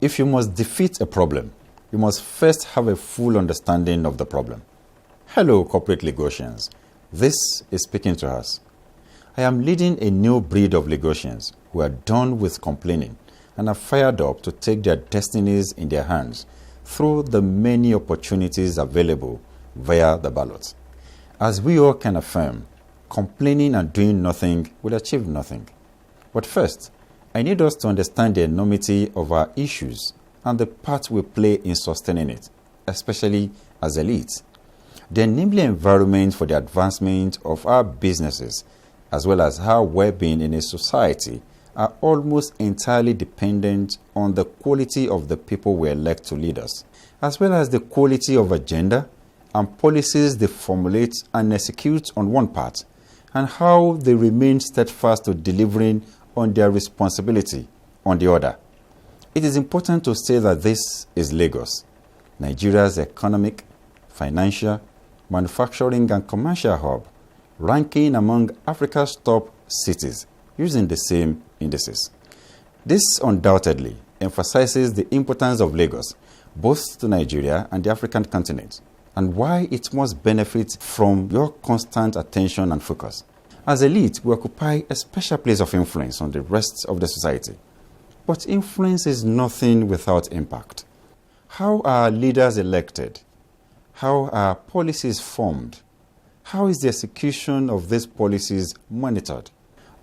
If you must defeat a problem, you must first have a full understanding of the problem. Hello, corporate Lagosians. This is speaking to us. I am leading a new breed of Lagosians who are done with complaining and are fired up to take their destinies in their hands through the many opportunities available via the ballot. As we all can affirm, complaining and doing nothing will achieve nothing. But first, I need us to understand the enormity of our issues and the part we play in sustaining it, especially as elites. The enabling environment for the advancement of our businesses, as well as our well-being in a society, are almost entirely dependent on the quality of the people we elect to lead us, as well as the quality of agenda and policies they formulate and execute on one part, and how they remain steadfast to delivering on their responsibility on the other. It is important to say that this is Lagos, Nigeria's economic, financial, manufacturing and commercial hub, ranking among Africa's top cities using the same indices. This undoubtedly emphasizes the importance of Lagos both to Nigeria and the African continent, and why it must benefit from your constant attention and focus. As elite, we occupy a special place of influence on the rest of the society. But influence is nothing without impact. How are leaders elected? How are policies formed? How is the execution of these policies monitored?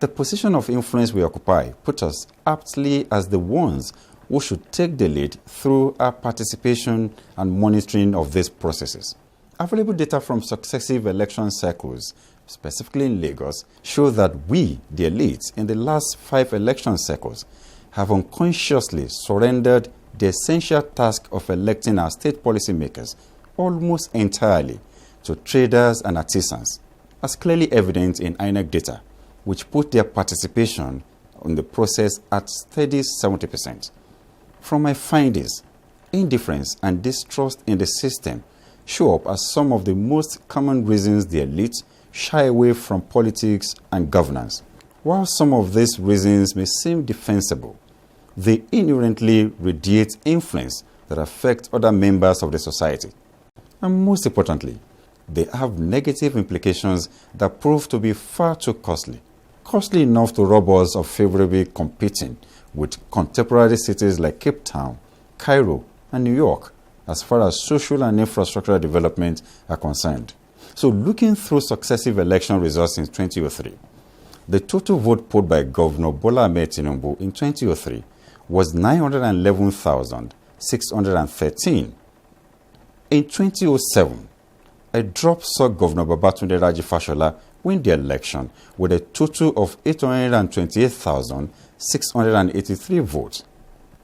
The position of influence we occupy puts us aptly as the ones who should take the lead through our participation and monitoring of these processes. Available data from successive election cycles, specifically in Lagos, show that we, the elites, in the last 5 election cycles, have unconsciously surrendered the essential task of electing our state policymakers almost entirely to traders and artisans, as clearly evident in INEC data, which put their participation in the process at steady 70%. From my findings, indifference and distrust in the system show up as some of the most common reasons the elite shy away from politics and governance. While some of these reasons may seem defensible, they inherently radiate influence that affect other members of the society. And most importantly, they have negative implications that prove to be far too costly enough to rob us of favorably competing with contemporary cities like Cape Town, Cairo, and New York as far as social and infrastructural development are concerned. So looking through successive election results in 2003, the total vote polled by Governor Bola Ahmed Tinubu in 2003 was 911,613. In 2007, a drop saw Governor Babatunde Raji Fashola win the election with a total of 828,683 votes,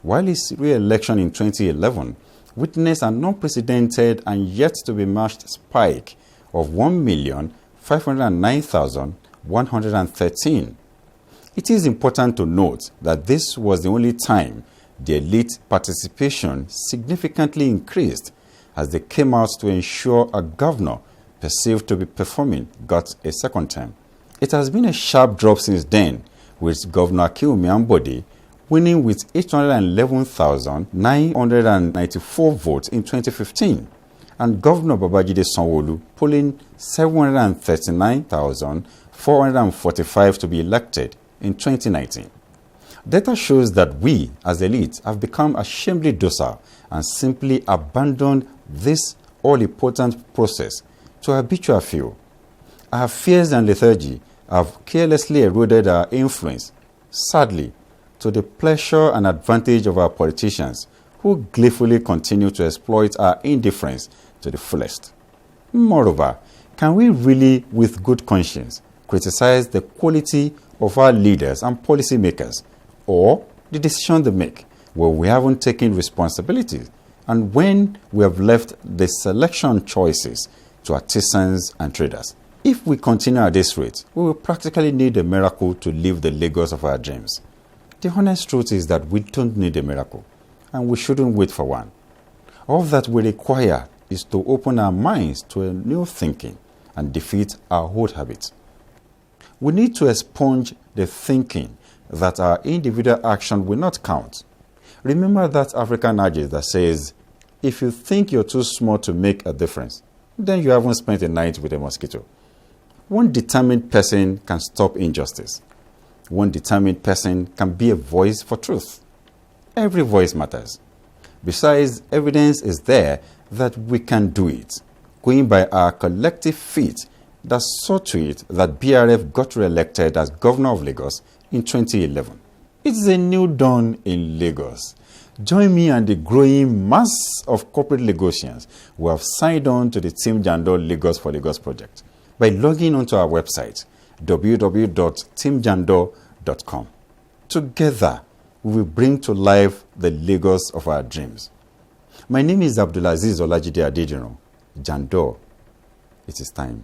while his re-election in 2011 witnessed an unprecedented and yet to be matched spike of 1,509,113. It is important to note that this was the only time the elite participation significantly increased, as they came out to ensure a governor perceived to be performing got a second term. It has been a sharp drop since then, with Governor Akinwumi Ambode winning with 811,994 votes in 2015, and Governor Babajide Sanwo-Olu polling 739,445 to be elected in 2019. Data shows that we, as elites, have become ashamedly docile and simply abandoned this all-important process to habitual few. Our fears and lethargy have carelessly eroded our influence, sadly, to the pleasure and advantage of our politicians, who gleefully continue to exploit our indifference to the fullest. Moreover, can we really, with good conscience, criticize the quality of our leaders and policymakers, or the decision they make, when we haven't taken responsibility and when we have left the selection choices to artisans and traders? If we continue at this rate, we will practically need a miracle to live the Lagos of our dreams. The honest truth is that we don't need a miracle, and we shouldn't wait for one. All that we require is to open our minds to a new thinking and defeat our old habits. We need to expunge the thinking that our individual action will not count. Remember that African adage that says, if you think you're too small to make a difference, then you haven't spent a night with a mosquito. One determined person can stop injustice. One determined person can be a voice for truth. Every voice matters. Besides, evidence is there that we can do it, going by our collective feat that saw to it that BRF got re-elected as Governor of Lagos in 2011. It's a new dawn in Lagos. Join me and the growing mass of corporate Lagosians who have signed on to the Team Jandor Lagos for Lagos project by logging onto our website www.teamjandor.com. Together, we will bring to life the Lagos of our dreams. My name is Abdulaziz Olajide Adejiro. Jandor, it is time.